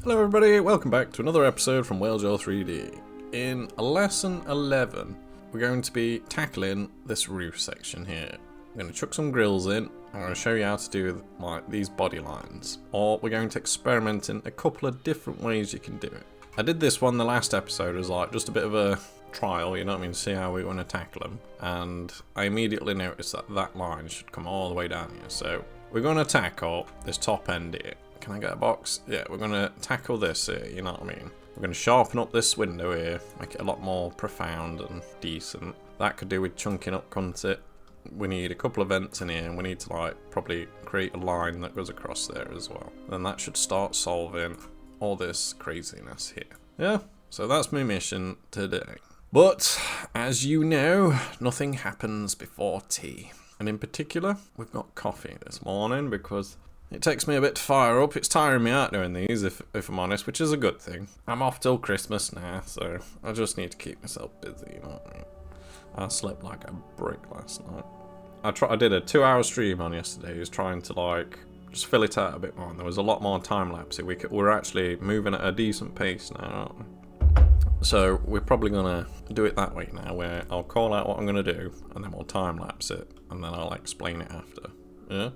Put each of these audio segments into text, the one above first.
Hello everybody, welcome back to another episode from Whalejaw 3D. In lesson 11, we're going to be tackling this roof section here. I'm going to chuck some grills in, I'm going to show you how to do these body lines. Or we're going to experiment in a couple of different ways you can do it. I did this one the last episode as just a bit of a trial, you know what I mean, to see how we want to tackle them. And I immediately noticed that that line should come all the way down here. So we're going to tackle this top end here. Can I get a box? Yeah, we're going to tackle this here, you know what I mean? We're going to sharpen up this window here, make it a lot more profound and decent. That could do with chunking up, couldn't it? We need a couple of vents in here, and we need to probably create a line that goes across there as well. Then that should start solving all this craziness here. Yeah, so that's my mission today. But, as you know, nothing happens before tea. And in particular, we've got coffee this morning because it takes me a bit to fire up. It's tiring me out doing these, if I'm honest, which is a good thing. I'm off till Christmas now, so I just need to keep myself busy, you know what I mean? I slept like a brick last night. I did a 2-hour stream on yesterday. I was trying to just fill it out a bit more, and there was a lot more time lapse. We're actually moving at a decent pace now, aren't we? So we're probably gonna do it that way now, where I'll call out what I'm gonna do, and then we'll time lapse it, and then I'll explain it after. Yeah.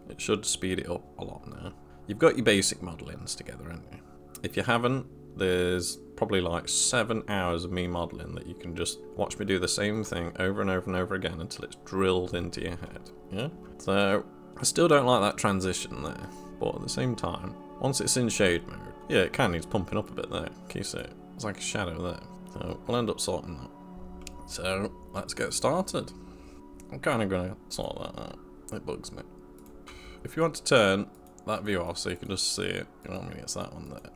It should speed it up a lot now. You've got your basic modelings together, haven't you? If you haven't, there's probably 7 hours of me modelling that you can just watch me do the same thing over and over and over again until it's drilled into your head. Yeah? So, I still don't like that transition there, but at the same time, once it's in shade mode, yeah, it kind of needs pumping up a bit there. Can you see it? It's like a shadow there. So, we'll end up sorting that. So, let's get started. I'm kind of going to sort that out. It bugs me. If you want to turn that view off so you can just see it, you know what I mean, it's that one there.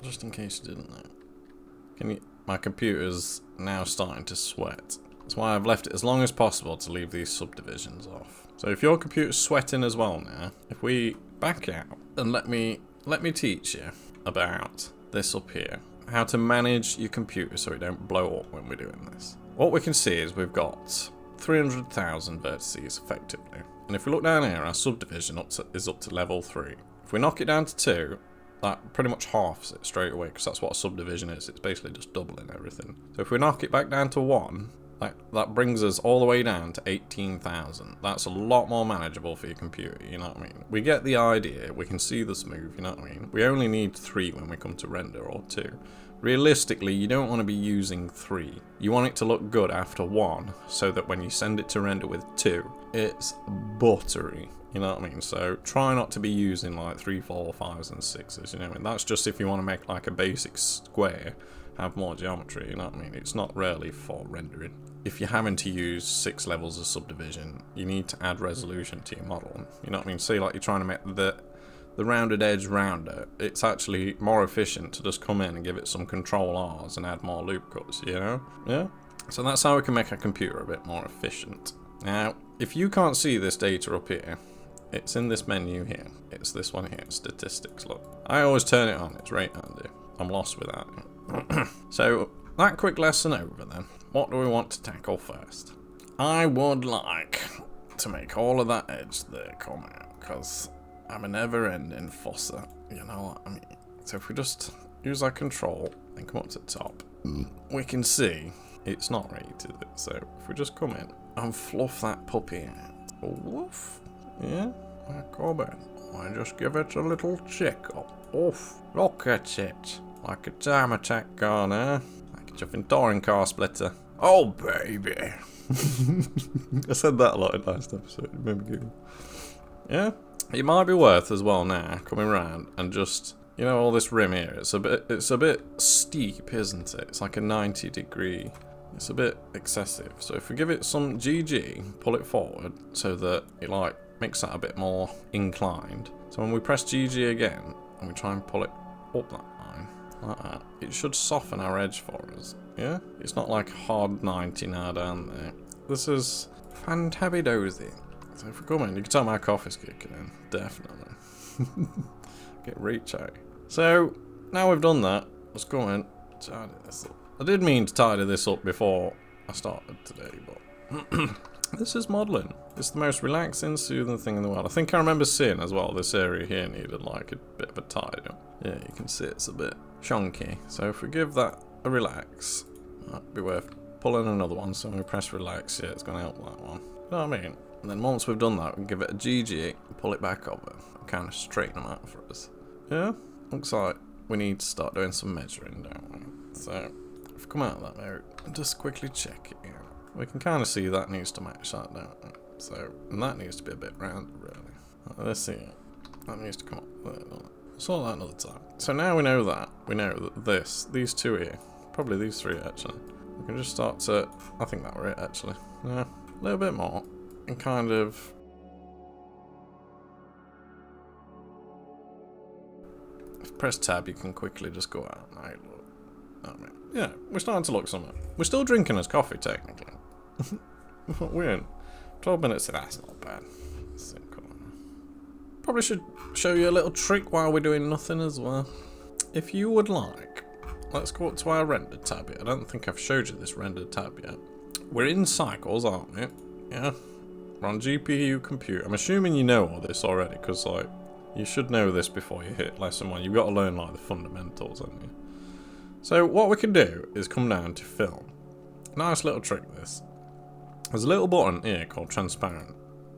Just in case you didn't know. My computer's now starting to sweat. That's why I've left it as long as possible to leave these subdivisions off. So if your computer's sweating as well now, if we back out and let me teach you about this up here. How to manage your computer so it don't blow up when we're doing this. What we can see is we've got 300,000 vertices effectively. And if we look down here, our subdivision is up to level 3. If we knock it down to 2, that pretty much halves it straight away, because that's what a subdivision is. It's basically just doubling everything. So if we knock it back down to 1, that brings us all the way down to 18,000. That's a lot more manageable for your computer, you know what I mean? We get the idea, we can see the smooth, you know what I mean? We only need 3 when we come to render, or 2. Realistically, you don't want to be using 3. You want it to look good after 1, so that when you send it to render with 2, it's buttery. You know what I mean? So try not to be using 3, 4, 5s and 6s, you know what I mean? That's just if you want to make a basic square, have more geometry, you know what I mean? It's not really for rendering. If you're having to use 6 levels of subdivision, you need to add resolution to your model. You know what I mean? Say you're trying to make the rounded edge rounder, it's actually more efficient to just come in and give it some control R's and add more loop cuts, you know? Yeah? So that's how we can make a computer a bit more efficient. Now, if you can't see this data up here, it's in this menu here. It's this one here, statistics, look. I always turn it on, it's right handy. I'm lost without it. So, that quick lesson over then. What do we want to tackle first? I would like to make all of that edge there come out, because I'm a never-ending fusser, you know what I mean? So if we just use our control and come up to the top, we can see it's not rated. So if we just come in and fluff that puppy out, woof, yeah, come in. I just give it a little check-up. Oof, look at it, like a time attack gun, eh? Like a chuffing touring car splitter. Oh baby! I said that a lot in last episode. It made me giggle. Yeah. It might be worth as well now coming around and just, you know, all this rim here. It's a bit steep, isn't it? It's like a 90 degree. It's a bit excessive. So if we give it some GG, pull it forward so that it makes that a bit more inclined. So when we press GG again and we try and pull it up that line like that, it should soften our edge for us. Yeah, it's not like hard 90 now down there. This is fantabby-dozy. So if we come in, you can tell my coffee's kicking in, definitely. Get reach out. So, now we've done that, let's go in, tidy this up. I did mean to tidy this up before I started today, but This is modelling. It's the most relaxing, soothing thing in the world. I think I remember seeing as well, this area here needed like a bit of a tidy up. Yeah, you can see it's a bit chunky. So if we give that a relax, might be worth pulling another one. So when we press relax, yeah, it's going to help that one. You know what I mean? And then once we've done that, we can give it a GG, pull it back over, and kind of straighten them out for us. Yeah, looks like we need to start doing some measuring, don't we? So if we come out of that mode, just quickly check it out. We can kind of see that needs to match that, don't we? So, and that needs to be a bit rounded, really. Let's see. That needs to come up there, doesn't it? Sort that another time. So now we know that. We know that these two here, probably these three actually, we can just start to, I think that were it actually. Yeah, a little bit more. And kind of, if you press tab, you can quickly just go out and look. Oh, man. Yeah, we're starting to look something. We're still drinking as coffee, technically. We're in 12 minutes, so that's not bad. Probably should show you a little trick while we're doing nothing as well. If you would like, let's go up to our render tab here. I don't think I've showed you this render tab yet. We're in cycles, aren't we? Yeah. We're on GPU compute. I'm assuming you know all this already, because like, you should know this before you hit lesson 1. You've got to learn like the fundamentals, haven't you? So what we can do is come down to film. Nice little trick this. There's a little button here called transparent.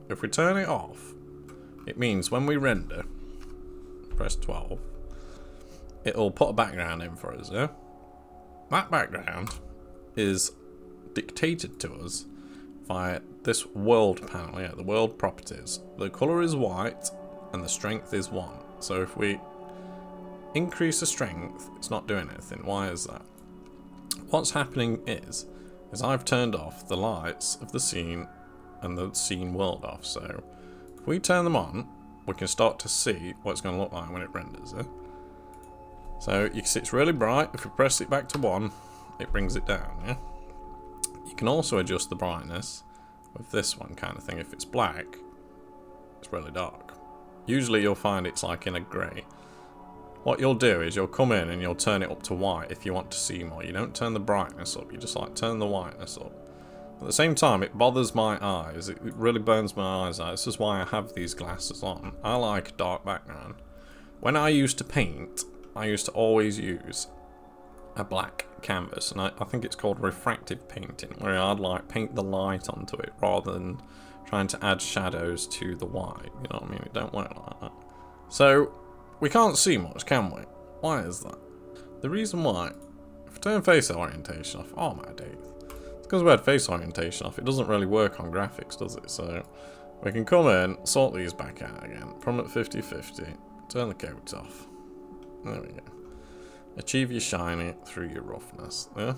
If we turn it off, it means when we render, press 12, it'll put a background in for us, yeah? That background is dictated to us via this world panel, yeah, the world properties. The colour is white and the strength is 1. So if we increase the strength, it's not doing anything. Why is that? What's happening is I've turned off the lights of the scene and the scene world off. So if we turn them on, we can start to see what it's going to look like when it renders. So you can see it's really bright. If we press it back to 1, it brings it down. Yeah. You can also adjust the brightness with this one kind of thing. If it's black, it's really dark. Usually you'll find it's like in a grey. What you'll do is you'll come in and you'll turn it up to white if you want to see more. You don't turn the brightness up, you just like turn the whiteness up. At the same time, it bothers my eyes. It really burns my eyes out. This is why I have these glasses on. I like a dark background. When I used to paint, I used to always use a black canvas, and I think it's called refractive painting, where I'd like paint the light onto it rather than trying to add shadows to the white. You know what I mean? It don't work like that. So we can't see much, can we? Why is that? The reason why, if I turn face orientation off, oh my days. It's because we had face orientation off. It doesn't really work on graphics, does it? So we can come in, sort these back out again. From at 50-50, turn the coats off. There we go. Achieve your shiny through your roughness. Yeah?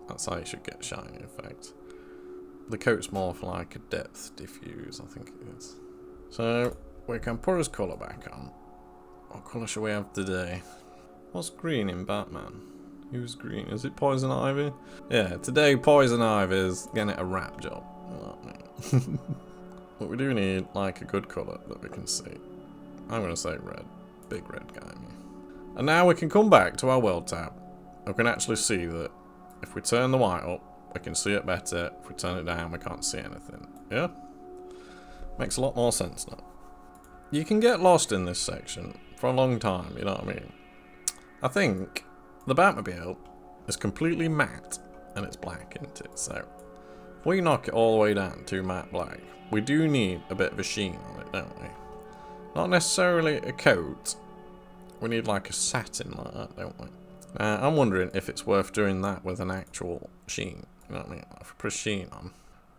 That's how you should get shiny effect. The coat's more for like a depth diffuse, I think it is. So we can put his colour back on. What colour shall we have today? What's green in Batman? Who's green? Is it Poison Ivy? Yeah, today Poison Ivy is getting it a rap job. But we do need like a good colour that we can see. I'm going to say red. Big red guy. And now we can come back to our world tab. We can actually see that if we turn the white up, we can see it better. If we turn it down, we can't see anything. Yeah? Makes a lot more sense now. You can get lost in this section for a long time, you know what I mean? I think the Batmobile is completely matte and it's black, isn't it? So if we knock it all the way down to matte black, we do need a bit of a sheen on it, don't we? Not necessarily a coat. We need like a satin like that, don't we? I'm wondering if it's worth doing that with an actual sheen. You know what I mean? If we put a sheen on,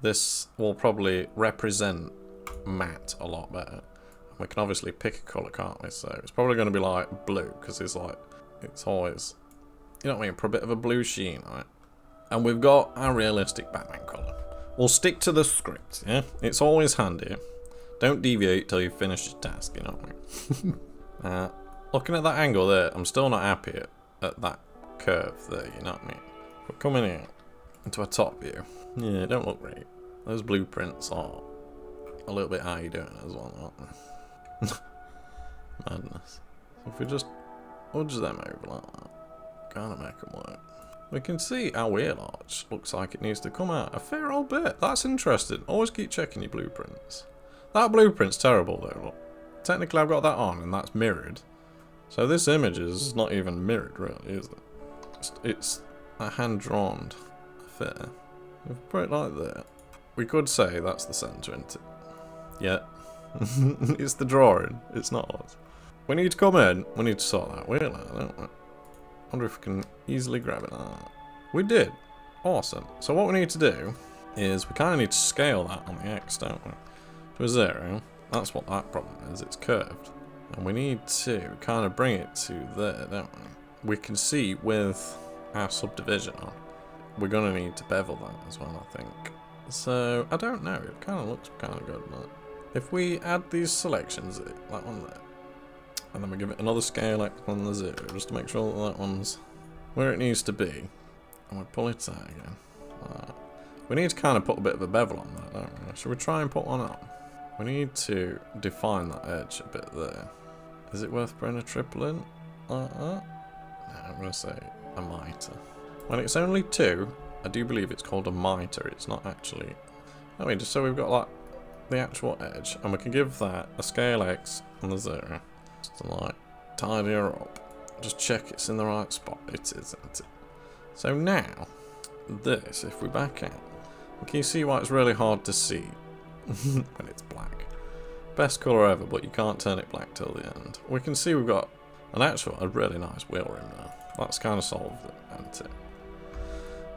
this will probably represent matte a lot better. We can obviously pick a colour, can't we? So it's probably going to be like blue, because it's like, it's always, you know what I mean? Put a bit of a blue sheen on it. And we've got our realistic Batman colour. We'll stick to the script, yeah? It's always handy. Don't deviate till you've finished your task, you know what I mean? Looking at that angle there, I'm still not happy at that curve there, you know what I mean? We're coming in into a top view. Yeah, don't look great. Those blueprints are a little bit how you doing as well, aren't they? Madness. So if we just nudge them over like that, kind of make them work. we can see our wheel arch looks like it needs to come out a fair old bit. That's interesting. Always keep checking your blueprints. That blueprint's terrible though. Look. Technically I've got that on and that's mirrored. So this image is not even mirrored really, is it? It's a hand-drawn affair. If we put it like that, we could say that's the centre, isn't it? Yeah. It's the drawing, it's not us. We need to come in, we need to sort that wheel out, don't we? Wonder if we can easily grab it. We did. Awesome. So what we need to do is we kind of need to scale that on the X, don't we? To a 0. That's what that problem is. It's curved. And we need to kind of bring it to there, don't we? We can see with our subdivision on, we're going to need to bevel that as well, I think. So, I don't know. It kind of looks kind of good, but if we add these selections, that one there, and then we give it another scale X on the 0, just to make sure that that one's where it needs to be. And we pull it out again. We need to kind of put a bit of a bevel on that, don't we? Should we try and put one on? We need to define that edge a bit there. Is it worth putting a triple in? No, I'm going to say a mitre. When it's only 2, I do believe it's called a mitre. It's not actually... I mean, just so we've got like the actual edge, and we can give that a scale X on the 0. Just to like tidy her up. Just check it's in the right spot. It is, isn't it? So now, this, if we back out, can you see why it's really hard to see when it's black? Best colour ever, but you can't turn it black till the end. We can see we've got a really nice wheel rim now. That's kind of solved it, hasn't it?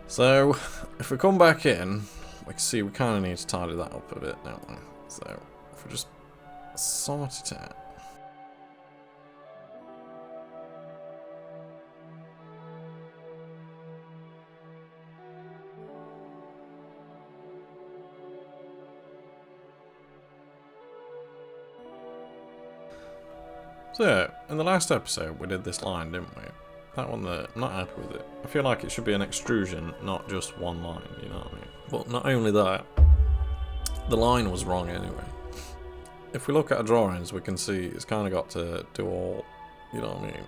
So, if we come back in, we can see we kind of need to tidy that up a bit, don't we? So, if we just sort it out. So, in the last episode we did this line, didn't we? That one there, I'm not happy with it. I feel like it should be an extrusion, not just one line, you know what I mean? But not only that, the line was wrong anyway. If we look at our drawings, we can see it's kind of got to do all, you know what I mean?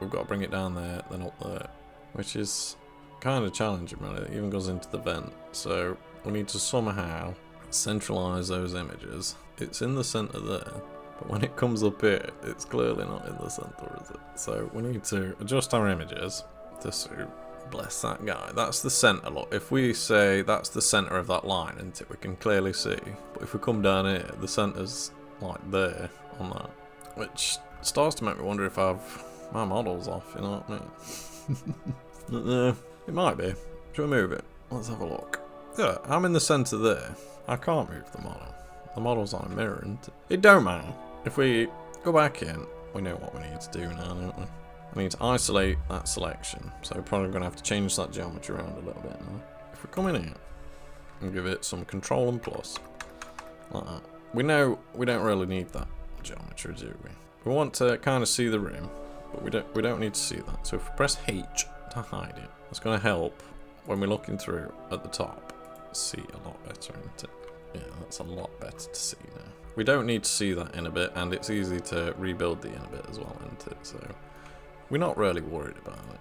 We've got to bring it down there, then up there, which is kind of challenging, really. It even goes into the vent. So, we need to somehow centralise those images. It's in the centre there. But when it comes up here, it's clearly not in the centre, is it? So we need to adjust our images to suit. Bless that guy. That's the centre, look. If we say that's the centre of that line, isn't it? We can clearly see. But if we come down here, the centre's like there on that. Which starts to make me wonder if I've my model's off, you know what I mean? It might be. Should we move it? Let's have a look. Yeah, I'm in the centre there. I can't move the model. The model's on a mirror, isn't it? It don't matter. If we go back in, we know what we need to do now, don't we? We need to isolate that selection. So we're probably going to have to change that geometry around a little bit now. If we come in here and give it some control and plus, like that. We know we don't really need that geometry, do we? We want to kind of see the rim, but we don't need to see that. So if we press H to hide it, that's going to help when we're looking through at the top. See a lot better, isn't it? Yeah, that's a lot better to see now. We don't need to see that in a bit, and it's easy to rebuild the in a bit as well, isn't it? So we're not really worried about it.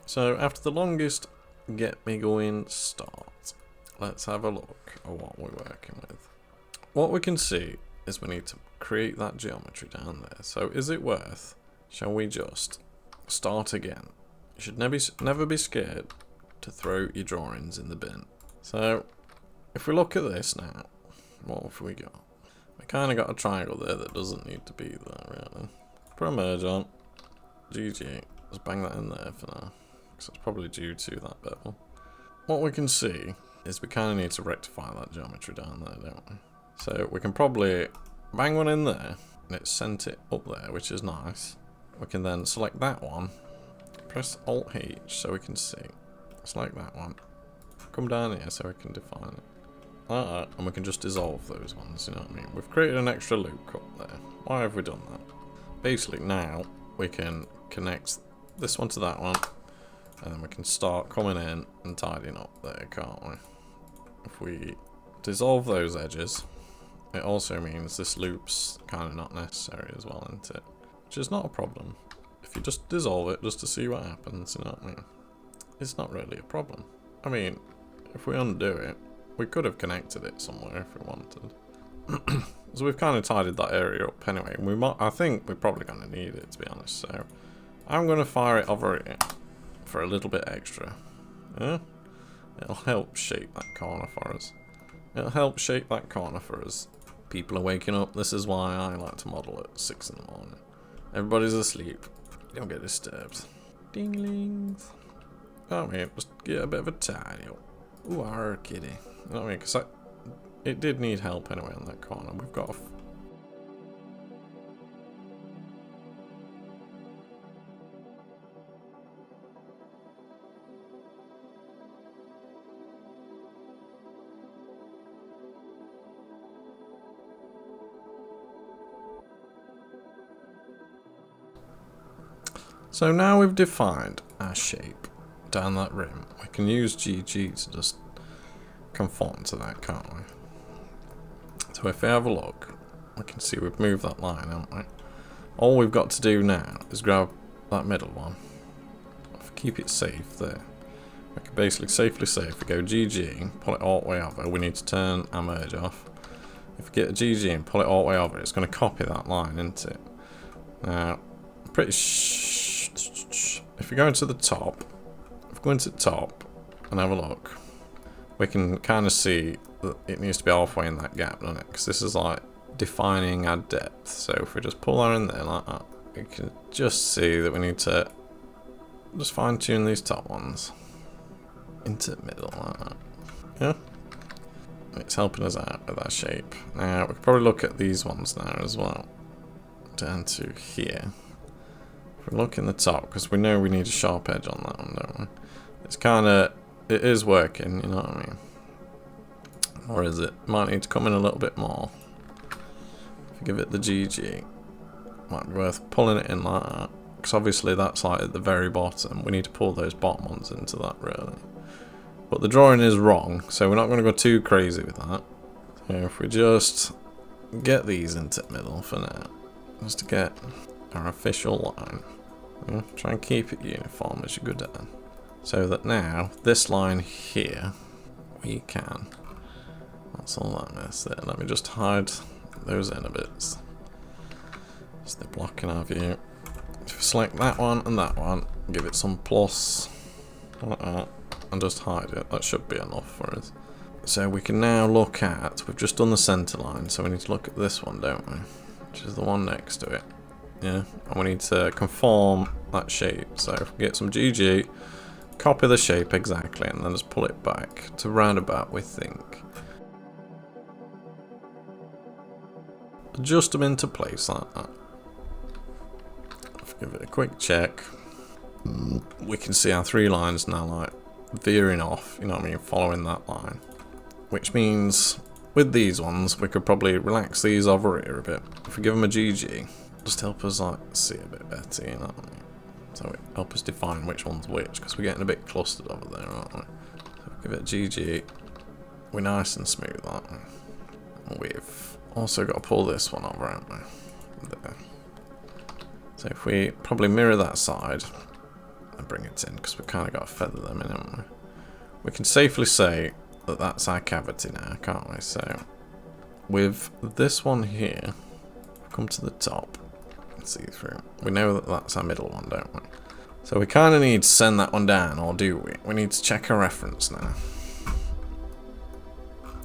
So after the longest get me going start, let's have a look at what we're working with. What we can see is we need to create that geometry down there. So is it worth, shall we just start again? You should never be scared to throw your drawings in the bin. So if we look at this now, what have we got? We kind of got a triangle there that doesn't need to be there really. Put a merge on. GG. Just bang that in there for now. Because it's probably due to that bevel. What we can see is we kind of need to rectify that geometry down there, don't we? So we can probably bang one in there and it sent it up there, which is nice. We can then select that one, press Alt H so we can see. Select that one. Come down here so we can define it. Like that, and we can just dissolve those ones, you know what I mean? We've created an extra loop up there. Why have we done that? Basically now we can connect this one to that one, and then we can start coming in and tidying up there, can't we? If we dissolve those edges, it also means this loop's kind of not necessary as well, isn't it? Which is not a problem. If you just dissolve it just to see what happens, you know what I mean? It's not really a problem. I mean, if we undo it, we could have connected it somewhere if we wanted. So we've kind of tidied that area up anyway. I think we're probably going to need it, to be honest. So I'm going to fire it over here for a little bit extra. Yeah? It'll help shape that corner for us. It'll help shape that corner for us. People are waking up. This is why I like to model at 6 in the morning. Everybody's asleep. You don't get disturbed. Dinglings. I mean, just get a bit of a tidy up. Ooh, our kitty. You know what I mean? Because it did need help anyway on that corner. We've got a... So now we've defined our shape down that rim. We can use GG to just conform to that, can't we? So if we have a look, we can see we've moved that line, haven't we? All we've got to do now is grab that middle one. If we keep it safe there, we can basically safely say if we go GG, pull it all the way over, we need to turn our merge off. If we get a GG and pull it all the way over, it's going to copy that line, isn't it? Now, if we go into the top, and have a look, we can kind of see that it needs to be halfway in that gap, doesn't it? Because this is like defining our depth. So if we just pull that in there like that, we can just see that we need to just fine tune these top ones into the middle like that. Yeah, it's helping us out with our shape. Now we can probably look at these ones now as well, down to here. If we look in the top, because we know we need a sharp edge on that one, don't we? It's kind of, it is working, you know what I mean? Or is it? Might need to come in a little bit more. If you give it the GG, might be worth pulling it in like that. Because obviously that's like at the very bottom. We need to pull those bottom ones into that really. But the drawing is wrong, so we're not going to go too crazy with that. So if we just get these into the middle for now, just to get our official line. Yeah, try and keep it uniform as you're good at. So that now, this line here, we can. That's all that mess there. Let me just hide those inner bits. So they're blocking our view. If we select that one and that one, give it some plus, like that, and just hide it. That should be enough for us. So we can now look at, we've just done the center line, so we need to look at this one, don't we? Which is the one next to it. Yeah, and we need to conform that shape. So if we get some GG, copy the shape exactly, and then just pull it back to roundabout, we think. Adjust them into place like that. If we give it a quick check, we can see our 3 lines now like veering off, you know what I mean, following that line. Which means with these ones, we could probably relax these over here a bit. If we give them a GG, just help us like see a bit better, you know what I mean? So it help us define which one's which, because we're getting a bit clustered over there, aren't we? So give it a GG, we're nice and smooth, aren't we? And we've also got to pull this one over, haven't we? There. So if we probably mirror that side and bring it in, because we've kind of got to feather them in, haven't we? We can safely say that that's our cavity now, can't we? So with this one here, come to the top. See through. We know that that's our middle one, don't we? So we kind of need to send that one down, or do we? We need to check our reference now.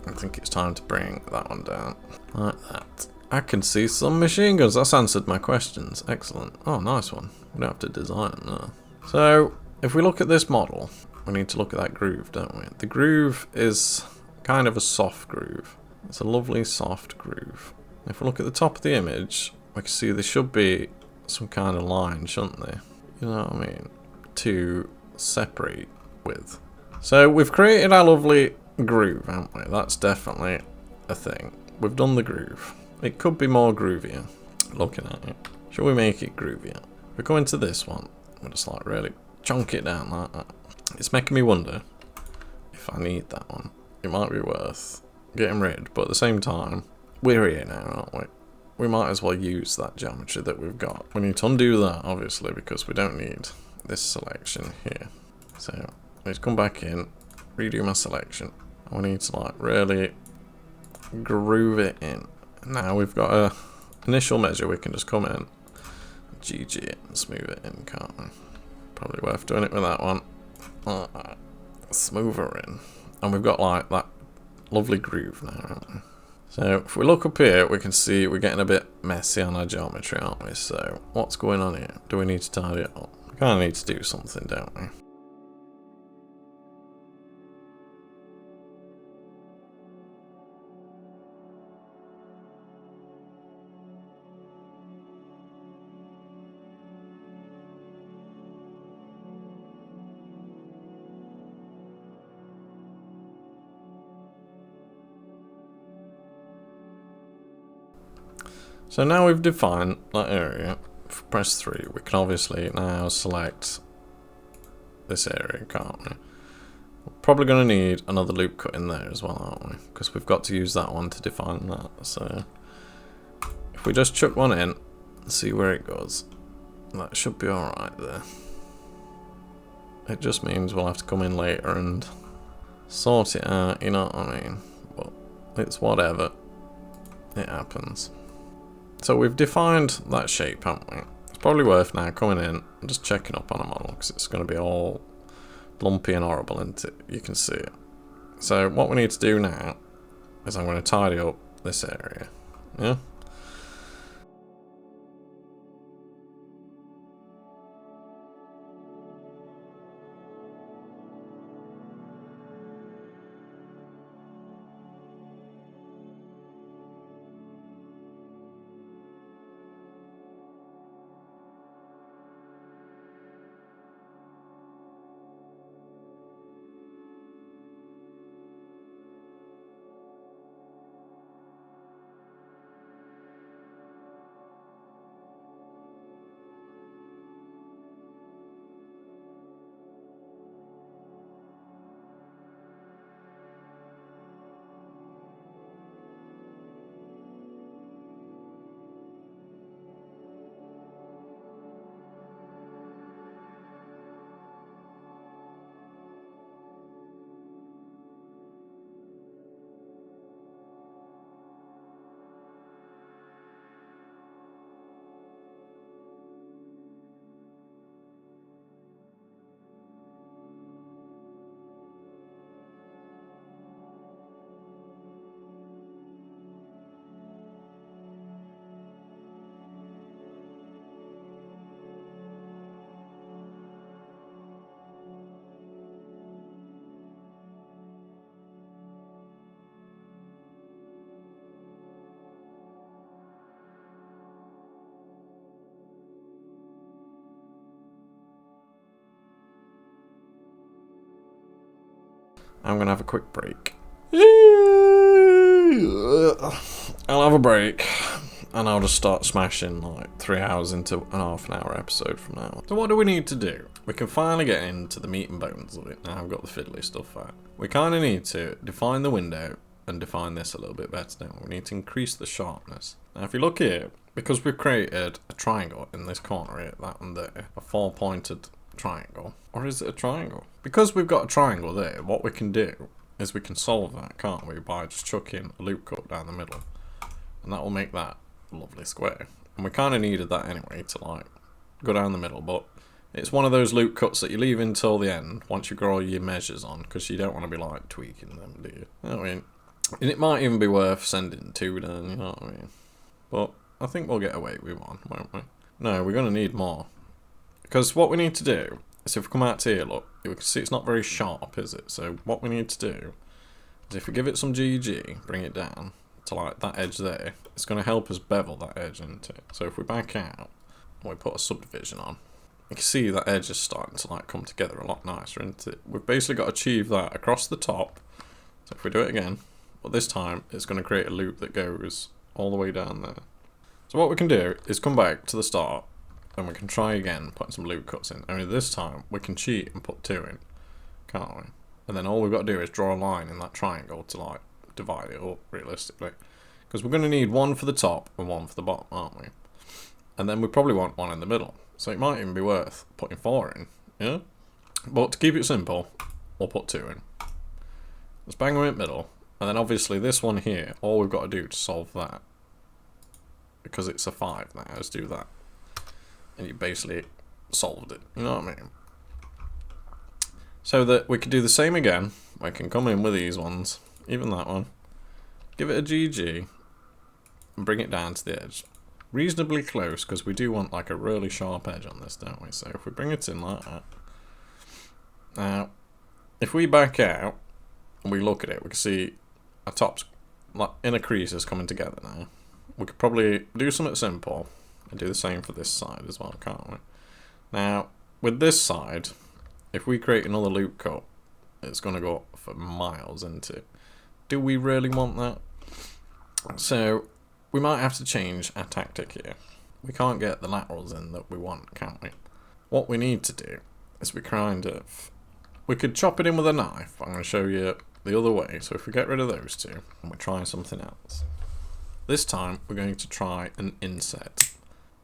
I think it's time to bring that one down. Like that. I can see some machine guns. That's answered my questions. Excellent. Oh, nice one. We don't have to design them now. So, if we look at this model, we need to look at that groove, don't we? The groove is kind of a soft groove. It's a lovely soft groove. If we look at the top of the image, we can see there should be some kind of line, shouldn't there? You know what I mean? To separate with. So we've created our lovely groove, haven't we? That's definitely a thing. We've done the groove. It could be more groovier, looking at it. Should we make it groovier? We go into this one. We'll just like really chunk it down like that. It's making me wonder if I need that one. It might be worth getting rid, but at the same time, we're here now, aren't we? We might as well use that geometry that we've got. We need to undo that, obviously, because we don't need this selection here. So I need to come back in, redo my selection. We need to like really groove it in. Now we've got a initial measure, we can just come in, GG it and smooth it in, can't we? Probably worth doing it with that one. Smooth her in. And we've got like that lovely groove now, haven't we? So if we look up here, we can see we're getting a bit messy on our geometry, aren't we? So what's going on here? Do we need to tidy it up? We kind of need to do something, don't we? So now we've defined that area, if we press 3, we can obviously now select this area, can't we? We're probably going to need another loop cut in there as well, aren't we? Because we've got to use that one to define that. So if we just chuck one in and see where it goes, that should be alright there. It just means we'll have to come in later and sort it out, you know what I mean? But it's whatever. It happens. So we've defined that shape, haven't we? It's probably worth now coming in and just checking up on a model, because it's going to be all lumpy and horrible, isn't it? You can see it. So what we need to do now is I'm going to tidy up this area. Yeah? I'm going to have a quick break. I'll have a break and I'll just start smashing like 3 hours into a half an hour episode from now. So what do we need to do? We can finally get into the meat and bones of it. Now I've got the fiddly stuff out. We kind of need to define the window and define this a little bit better now. We need to increase the sharpness. Now if you look here, because we've created a triangle in this corner here, that one there, a 4-pointed triangle. Or is it a triangle? Because we've got a triangle there, what we can do is we can solve that, can't we, by just chucking a loop cut down the middle. And that will make that a lovely square. And we kind of needed that anyway to like go down the middle, but it's one of those loop cuts that you leave until the end once you got all your measures on, because you don't want to be like tweaking them, do you? I mean, and it might even be worth sending 2 down, you know what I mean? But I think we'll get away with 1, won't we? No, we're going to need more. Because what we need to do is if we come out here, look, you can see it's not very sharp, is it? So what we need to do is if we give it some GG, bring it down to like that edge there, it's going to help us bevel that edge, isn't it? So if we back out and we put a subdivision on, you can see that edge is starting to like come together a lot nicer, isn't it? We've basically got to achieve that across the top. So if we do it again, but this time it's going to create a loop that goes all the way down there. So what we can do is come back to the start and we can try again putting some loop cuts in. Only this time we can cheat and put 2 in, can't we? And then all we've got to do is draw a line in that triangle to like divide it up realistically. Because we're going to need one for the top and one for the bottom, aren't we? And then we probably want one in the middle. So it might even be worth putting 4 in, yeah? But to keep it simple, we'll put 2 in. Let's bang them in the middle. And then obviously this one here, all we've got to do to solve that, because it's a 5 now, is do that. And you basically solved it, you know what I mean? So that we could do the same again. I can come in with these ones, even that one. Give it a GG, and bring it down to the edge. Reasonably close, because we do want like a really sharp edge on this, don't we? So if we bring it in like that. Now, if we back out, and we look at it, we can see our top's like inner creases coming together now. We could probably do something simple, and do the same for this side as well, can't we? Now, with this side, if we create another loop cut, it's going to go for miles into it. Do we really want that? So, we might have to change our tactic here. We can't get the laterals in that we want, can't we? What we need to do is we could chop it in with a knife. I'm going to show you the other way. So if we get rid of those two, and we try something else. This time, we're going to try an inset.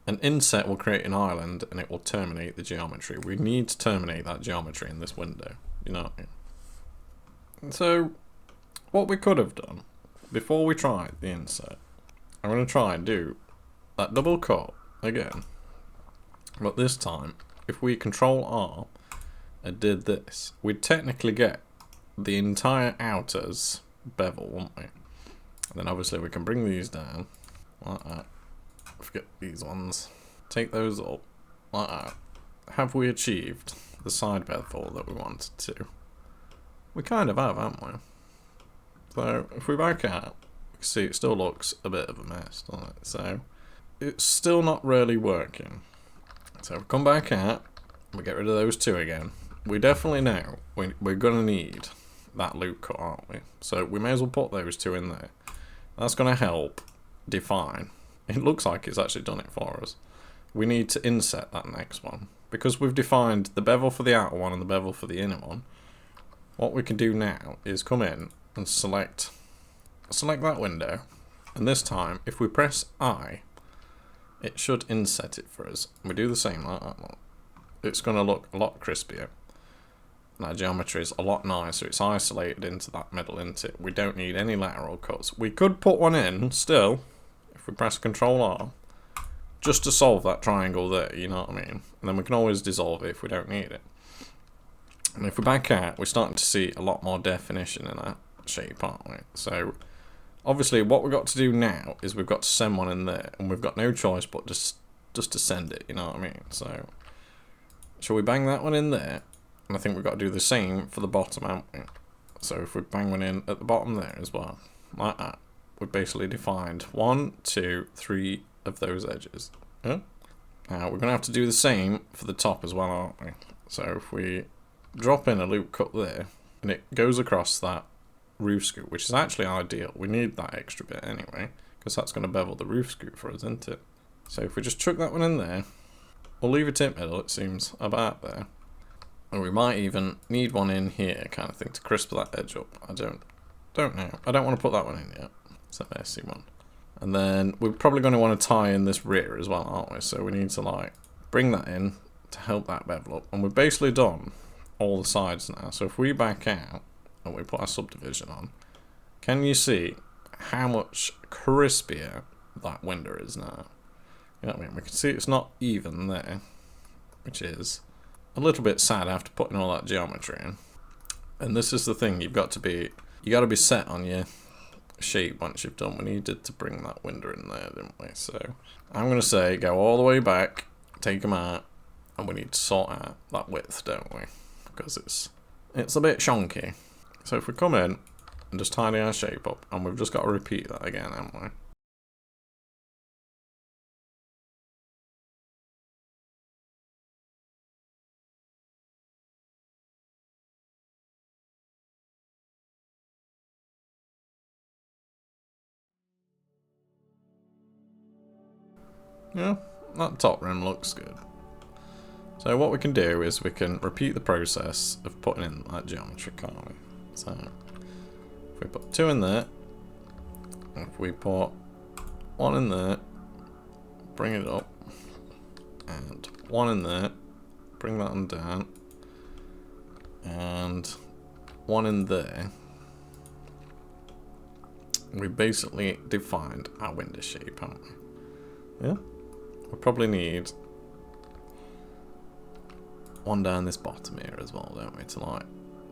An inset will create an island and it will terminate the geometry. We need to terminate that geometry in this window. You know what I mean? So, what we could have done, before we tried the inset, I'm going to try and do that double cut again. But this time, if we Control R and did this, we'd technically get the entire outer's bevel, wouldn't we? And then obviously we can bring these down like that. Forget these ones. Take those up like that. Have we achieved the side bevel that we wanted to? We kind of have, haven't we? So if we back out, we can see it still looks a bit of a mess, doesn't it? So it's still not really working. So we come back out, we get rid of those two again. We definitely know we're going to need that loop cut, aren't we? So we may as well put those two in there. That's going to help define. It looks like it's actually done it for us. We need to inset that next one. Because we've defined the bevel for the outer one and the bevel for the inner one, what we can do now is come in and select that window. And this time, if we press I, it should inset it for us. We do the same like that one. It's going to look a lot crispier. That geometry is a lot nicer. It's isolated into that middle, isn't it? We don't need any lateral cuts. We could put one in still, if we press Control R, just to solve that triangle there, you know what I mean? And then we can always dissolve it if we don't need it. And if we back out, we're starting to see a lot more definition in that shape, aren't we? So, obviously, what we've got to do now is we've got to send one in there, and we've got no choice but just to send it, you know what I mean? So, shall we bang that one in there? And I think we've got to do the same for the bottom, haven't we? So if we bang one in at the bottom there as well, like that, we've basically defined 1, 2, 3 of those edges. Yeah? Now we're going to have to do the same for the top as well, aren't we? So if we drop in a loop cut there, and it goes across that roof scoop, which is actually ideal. We need that extra bit anyway, because that's going to bevel the roof scoop for us, isn't it? So if we just chuck that one in there, we'll leave it in middle, it seems, about there. And we might even need one in here, kind of thing, to crisp that edge up. I don't know. I don't want to put that one in yet. It's a messy one. And then we're probably going to want to tie in this rear as well, aren't we? So we need to like bring that in to help that bevel up. And we've basically done all the sides now. So if we back out and we put our subdivision on, can you see how much crispier that window is now? You know what I mean? We can see it's not even there, which is a little bit sad after putting all that geometry in. And this is the thing, you got to be set on your shape once you've done. We needed to bring that window in there, didn't we? So I'm going to say go all the way back, take them out, and we need to sort out that width, don't we? Because it's a bit shonky. So if we come in and just tidy our shape up, and we've just got to repeat that again, haven't we? Yeah, that top rim looks good. So what we can do is we can repeat the process of putting in that geometry, can't we? So if we put 2 in there, If we put one in there, bring it up, and one in there, bring that one down, and one in there, we basically defined our window shape, haven't we? Yeah? We probably need one down this bottom here as well, don't we, to like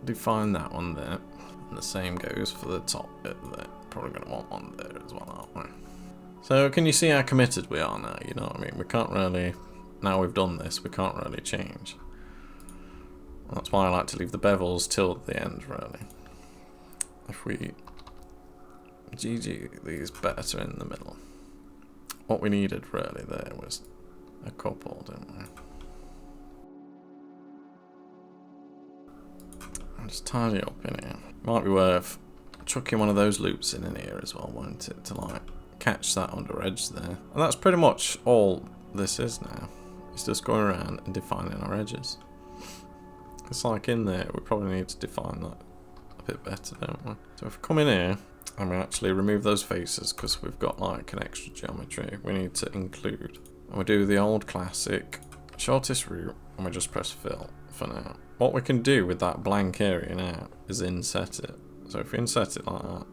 define that one there. And the same goes for the top bit there. Probably going to want one there as well, aren't we? So can you see how committed we are now? You know what I mean? We can't really, now we've done this, we can't really change. That's why I like to leave the bevels till the end, really. If we GG these better in the middle. What we needed really there was a couple, didn't we? I'll just tidy up in here. Might be worth chucking one of those loops in here as well, won't it? To like catch that under edge there. And that's pretty much all this is now. It's just going around and defining our edges. It's like in there, we probably need to define that a bit better, don't we? So if we come in here and we actually remove those faces because we've got like an extra geometry we need to include. And we do the old classic shortest route and we just press fill for now. What we can do with that blank area now is inset it. So if we inset it like that,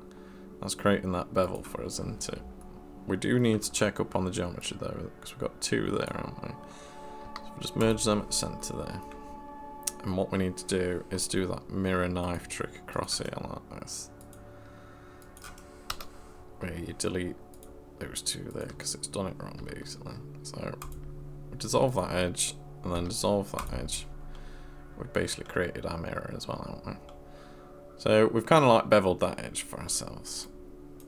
that's creating that bevel for us, isn't it? We do need to check up on the geometry though, because we've got two there, haven't we? So we'll just merge them at the centre there. And what we need to do is do that mirror knife trick across here like this. Where you delete those two there because it's done it wrong basically. So we dissolve that edge and then dissolve that edge. We've basically created our mirror as well, haven't we? So we've kind of like beveled that edge for ourselves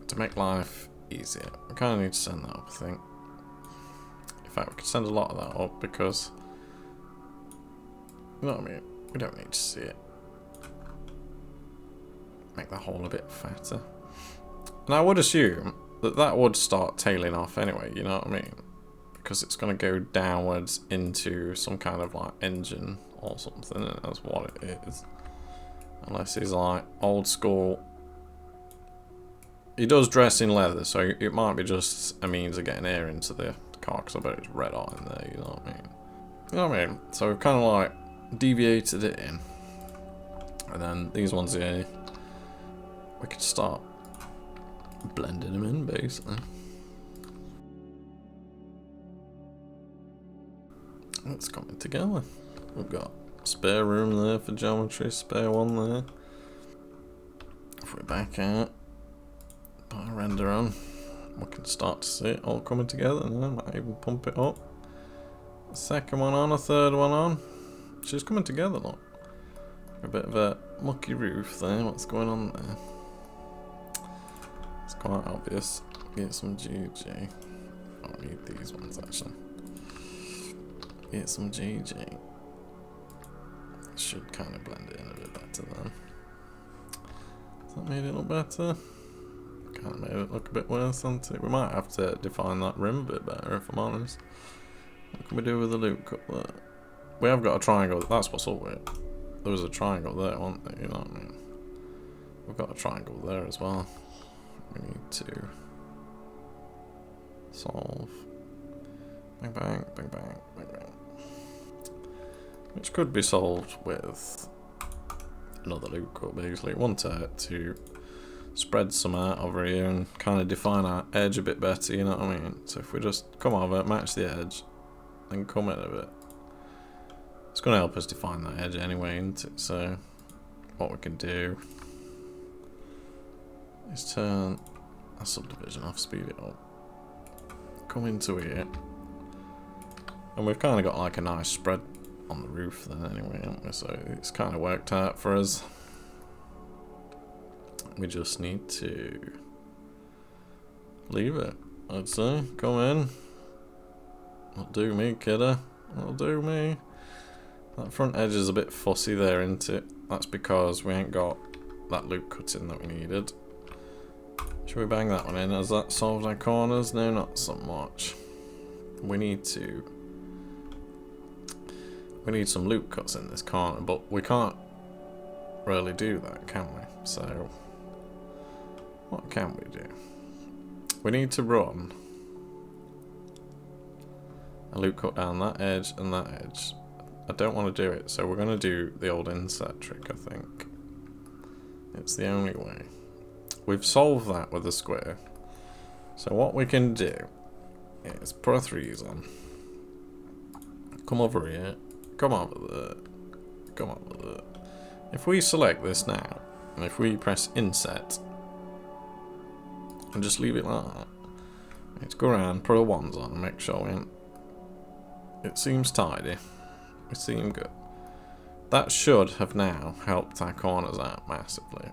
to make life easier. We kind of need to send that up, I think. In fact, we could send a lot of that up because, you know what I mean? We don't need to see it. Make the hole a bit fatter. And I would assume that that would start tailing off anyway, you know what I mean? Because it's going to go downwards into some kind of like engine or something, and that's what it is. Unless he's like old school. He does dress in leather, so it might be just a means of getting air into the car, because I bet it's red hot in there, you know what I mean? You know what I mean? So we've kind of like deviated it in. And then these ones here, we could start blending them in basically. It's coming together. We've got spare room there for geometry, spare one there. If we back out, put our render on, we can start to see it all coming together now. Might even pump it up. A second one on, a third one on. She's coming together, look. A bit of a mucky roof there. What's going on there? It's quite obvious. Get some GG. I don't need these ones actually. Get some GG. Should kind of blend it in a bit better then. Has that made it look better? Kind of made it look a bit worse, hasn't it? We might have to define that rim a bit better, if I'm honest. What can we do with the loop cut there? We have got a triangle. That's what's up with it. There was a triangle there, wasn't there? You know what I mean? We've got a triangle there as well. We need to solve. Bang bang, bang bang, bang bang. Which could be solved with another loop cut basically. Want to spread some out over here and kind of define our edge a bit better, you know what I mean? So if we just come over, match the edge, then come in a bit. It's going to help us define that edge anyway, isn't it? So what we can do is turn our subdivision off, speed it up, come into here, and we've kind of got like a nice spread on the roof then anyway, haven't we? So it's kind of worked out for us. We just need to leave it, I'd say. Come in. That'll do me, kidder. That'll do me. That front edge is a bit fussy there, isn't it? That's because we ain't got that loop cut in that we needed. Should we bang that one in? Has that solved our corners? No, not so much. We need some loop cuts in this corner, but we can't really do that, can we? So what can we do? we need to run a loop cut down that edge and that edge. I don't want to do it, so we're going to do the old inset trick, I think. It's the only way. We've solved that with a square. So what we can do is put our 3s on. Come over here. Come over there. Come over there. If we select this now, and if we press inset, and just leave it like that, let's go around, put our 1s on, and make sure it seems tidy. We seem good. That should have now helped our corners out massively.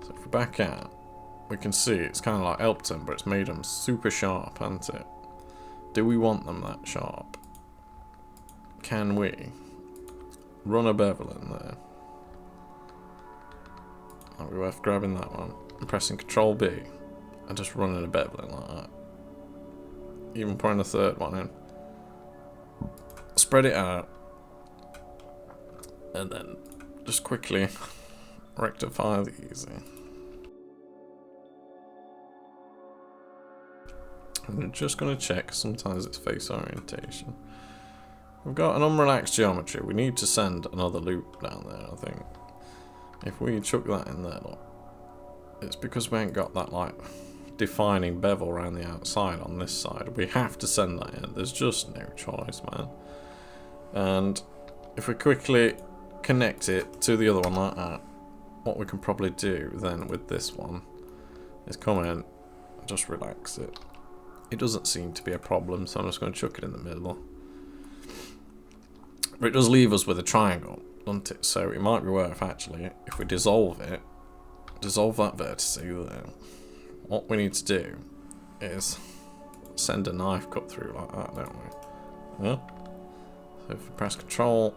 So if we back out, we can see it's kind of like helped them, but it's made them super sharp, hasn't it? Do we want them that sharp? Can we run a bevel in there? Might be worth grabbing that one and pressing Control B and just running a bevel in like that. Even putting a 3rd one in. Spread it out. And then just quickly rectify these. I'm just going to check, sometimes it's face orientation. We've got an unrelaxed geometry. We need to send another loop down there, I think. If we chuck that in there, look, it's because we ain't got that, like, defining bevel around the outside on this side. We have to send that in. There's just no choice, man. And if we quickly connect it to the other one like that, what we can probably do then with this one is come in and just relax it. It doesn't seem to be a problem, so I'm just going to chuck it in the middle. But it does leave us with a triangle, doesn't it? So it might be worth, actually, if we dissolve it, dissolve that vertex there. What we need to do is send a knife cut through like that, don't we? Yeah? So if we press Control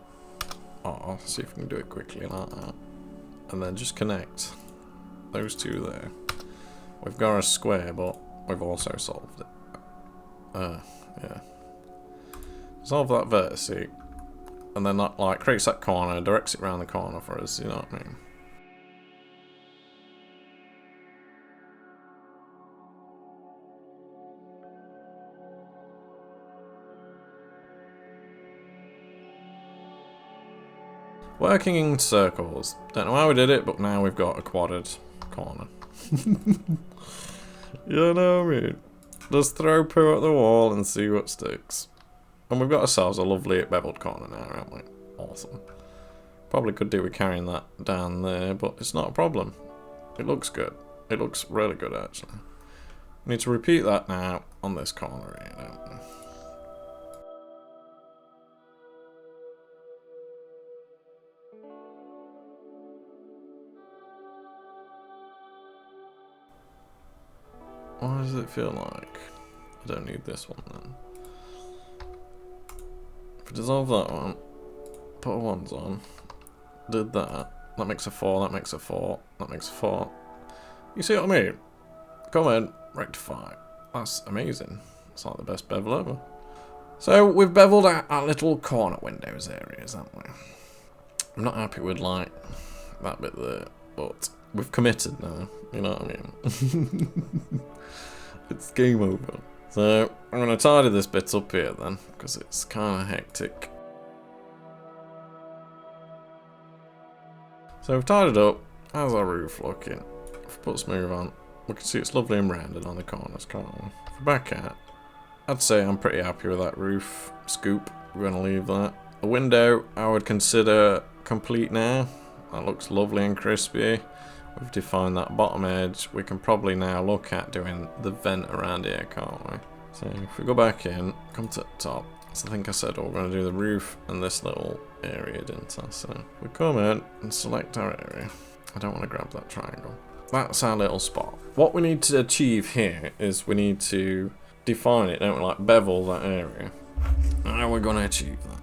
R, see if we can do it quickly like that. And then just connect those two there. We've got a square, but we've also solved it. Yeah. Solve that vertex, and then that, like, creates that corner, directs it around the corner for us, you know what I mean? Working in circles. Don't know how we did it, but now we've got a quadrant corner. You know what I mean? Just throw poo at the wall and see what sticks. And we've got ourselves a lovely beveled corner now, haven't we? Awesome. Probably could do with carrying that down there, but it's not a problem. It looks good. It looks really good, actually. We need to repeat that now on this corner here, don't we? What does it feel like? I don't need this one then. If we dissolve that one, put our 1s on, did that, that makes a 4, that makes a 4, that makes a 4. You see what I mean? Come in, rectify. That's amazing. It's like the best bevel ever. So we've beveled out our little corner windows areas, haven't we? I'm not happy with, like, that bit there, but we've committed now, you know what I mean? It's game over. So I'm going to tidy this bit up here then, because it's kind of hectic. So we've tidied up. How's our roof looking? If we put smooth on, we can see it's lovely and rounded on the corners, can't we? If we back out, I'd say I'm pretty happy with that roof scoop. We're going to leave that. The window I would consider complete now. That looks lovely and crispy. We've defined that bottom edge. We can probably now look at doing the vent around here, can't we? So if we go back in, come to the top. So I think I said we're going to do the roof and this little area, didn't I? So we come in and select our area. I don't want to grab that triangle. That's our little spot. What we need to achieve here is we need to define it, don't we? Like bevel that area. How are we going to achieve that?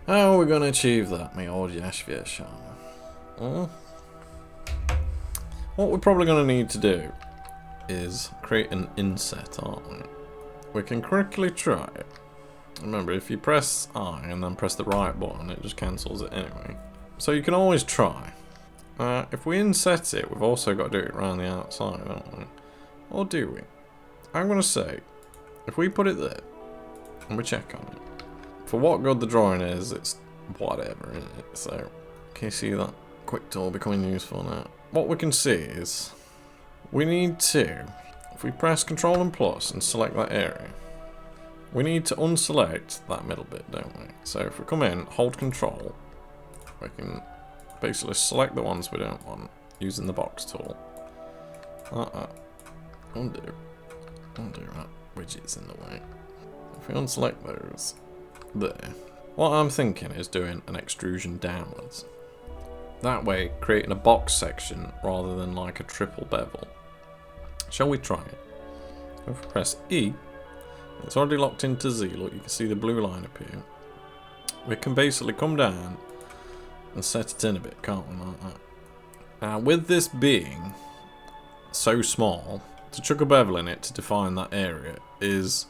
How are we going to achieve that, me old Yashvia? What we're probably going to need to do is create an inset, aren't we? We can quickly try it. Remember, if you press I and then press the right button, it just cancels it anyway. So you can always try. If we inset it, we've also got to do it around the outside, don't we? Or do we? I'm going to say, if we put it there, and we check on it, for what good the drawing is, it's whatever, isn't it? So, can you see that quick tool becoming useful now? What we can see is, we need to, if we press Control and plus and select that area, we need to unselect that middle bit, don't we? So if we come in, hold Control, we can basically select the ones we don't want using the box tool. Undo that widget's in the way. If we unselect those there, what I'm thinking is doing an extrusion downwards. That way, creating a box section rather than like a triple bevel. Shall we try it? If we press E, it's already locked into Z. Look, you can see the blue line appear. We can basically come down and set it in a bit, can't we, like that? Now, with this being so small, to chuck a bevel in it to define that area it's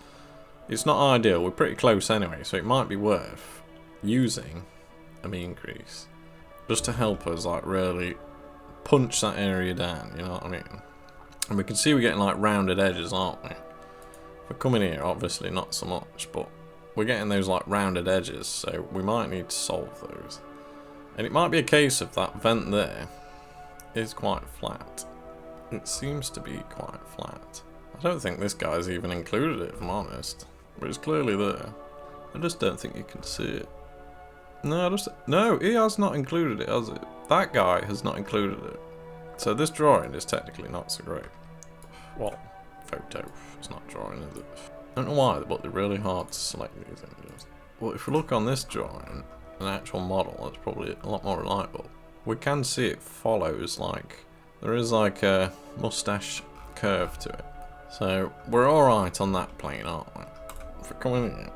not ideal. We're pretty close anyway, so it might be worth using a mean crease just to help us like really punch that area down, you know what I mean? And we can see we're getting like rounded edges, aren't we? If we come in here, obviously not so much, but we're getting those like rounded edges, so we might need to solve those. And it might be a case of that vent there is quite flat. It seems to be quite flat. I don't think this guy's even included it, if I'm honest. But it's clearly there. I just don't think you can see it. No, he has not included it, has it? That guy has not included it. So this drawing is technically not so great. Well, photo. It's not drawing, is it? I don't know why, but they're really hard to select these images. Well, if we look on this drawing, an actual model, that's probably a lot more reliable. We can see it follows like... There is like a mustache curve to it. So we're alright on that plane, aren't we? If we come in here,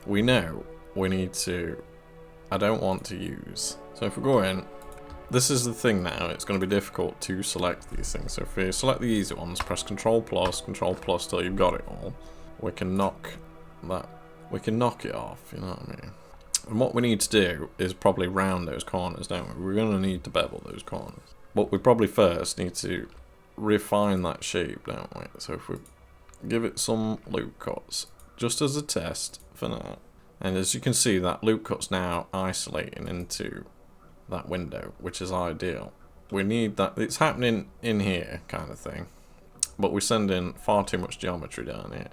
we know we need to, I don't want to use. So if we go in, this is the thing now, it's going to be difficult to select these things. So if we select the easy ones, press Control plus till you've got it all, we can knock it off, you know what I mean? And what we need to do is probably round those corners, don't we? We're going to need to bevel those corners. But we probably first need to refine that shape, don't we? So if we give it some loop cuts, just as a test for now. And as you can see, that loop cut's now isolating into that window, which is ideal. We need that, it's happening in here kind of thing. But we're sending far too much geometry down here.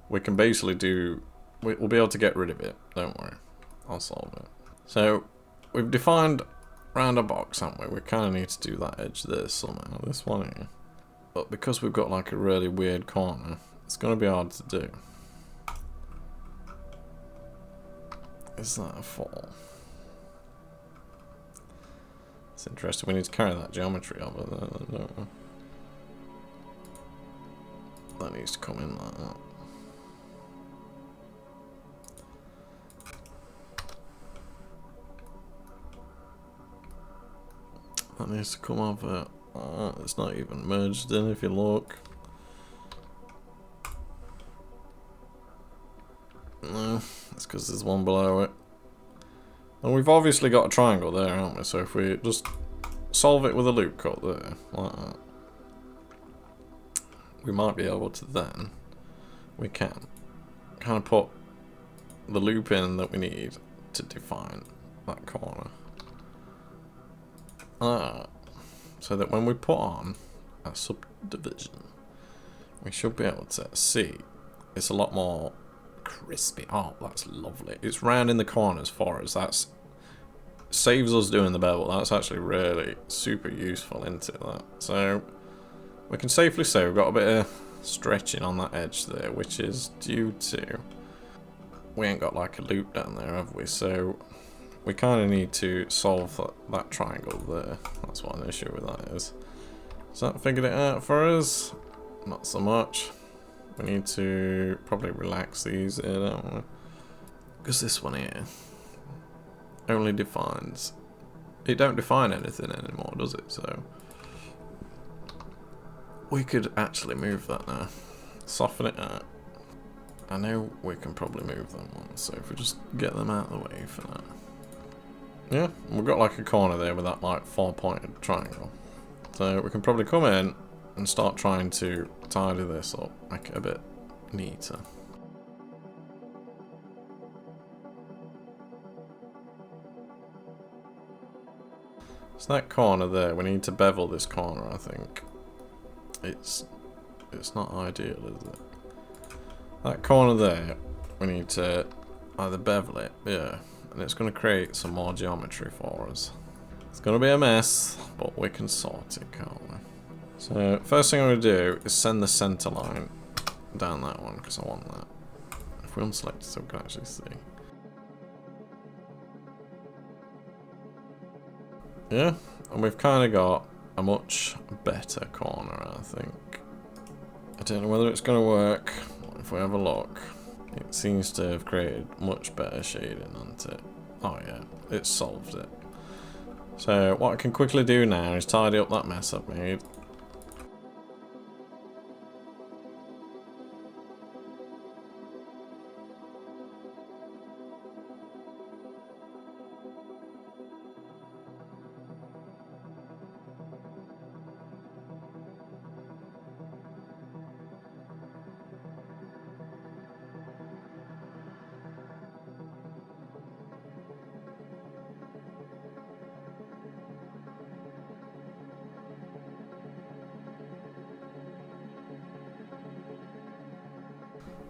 We can basically do, we'll be able to get rid of it, don't worry. I'll solve it. So we've defined round a box, haven't we? We kind of need to do that edge there somehow, this one here. But because we've got like a really weird corner, it's going to be hard to do. Is that a fall? It's interesting, we need to carry that geometry over there, don't we? That needs to come in like that. That needs to come over. It's not even merged in if you look. No, it's because there's one below it. And we've obviously got a triangle there, haven't we? So if we just solve it with a loop cut there, like that, we might be able to then, we can kind of put the loop in that we need to define that corner. So that when we put on a subdivision, we should be able to see it's a lot more crispy. Oh, that's lovely. It's round in the corners for us. That saves us doing the bevel. That's actually really super useful, isn't it? That. So we can safely say we've got a bit of stretching on that edge there, which is due to we ain't got like a loop down there, have we? So we kind of need to solve that triangle there. That's what an issue with that is. Has that figured it out for us? Not so much. We need to probably relax these here, don't we? Because this one here only defines... It don't define anything anymore, does it? So we could actually move that now. Soften it out. I know we can probably move them ones, so if we just get them out of the way for that. Yeah, we've got like a corner there with that like 4-pointed triangle. So we can probably come in and start trying to tidy this up, make it a bit neater. So that corner there, we need to bevel this corner, I think. It's not ideal, is it? That corner there, we need to either bevel it, yeah, and it's going to create some more geometry for us. It's going to be a mess, but we can sort it, can't we? So, first thing I'm going to do is send the center line down that one, because I want that. If we unselect it so we can actually see. Yeah, and we've kind of got a much better corner, I think. I don't know whether it's going to work. If we have a look, it seems to have created much better shading, hasn't it? Oh yeah, it's solved it. So what I can quickly do now is tidy up that mess I've made.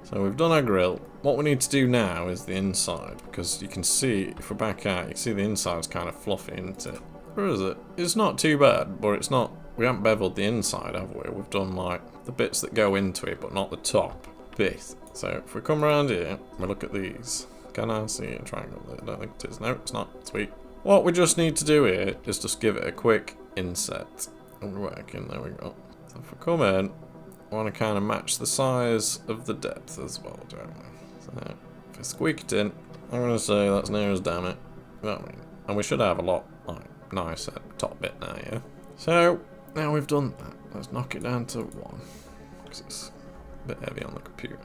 So we've done our grill. What we need to do now is the inside, because you can see, if we're back out, you can see the inside's kind of fluffy, isn't it? Where is it? It's not too bad, but it's not, we haven't beveled the inside, have we? We've done like the bits that go into it, but not the top bit. So if we come around here, we look at these. Can I see a triangle there? I don't think it is. No, it's not. Sweet. What we just need to do here is just give it a quick inset. And we're working, there we go. So if we come in, I want to kind of match the size of the depth as well, don't we? So, if I squeak it in, I'm going to say that's near as damn it. You know what I mean? And we should have a lot like nicer top bit now, yeah? So, now we've done that. Let's knock it down to 1. Because it's a bit heavy on the computer.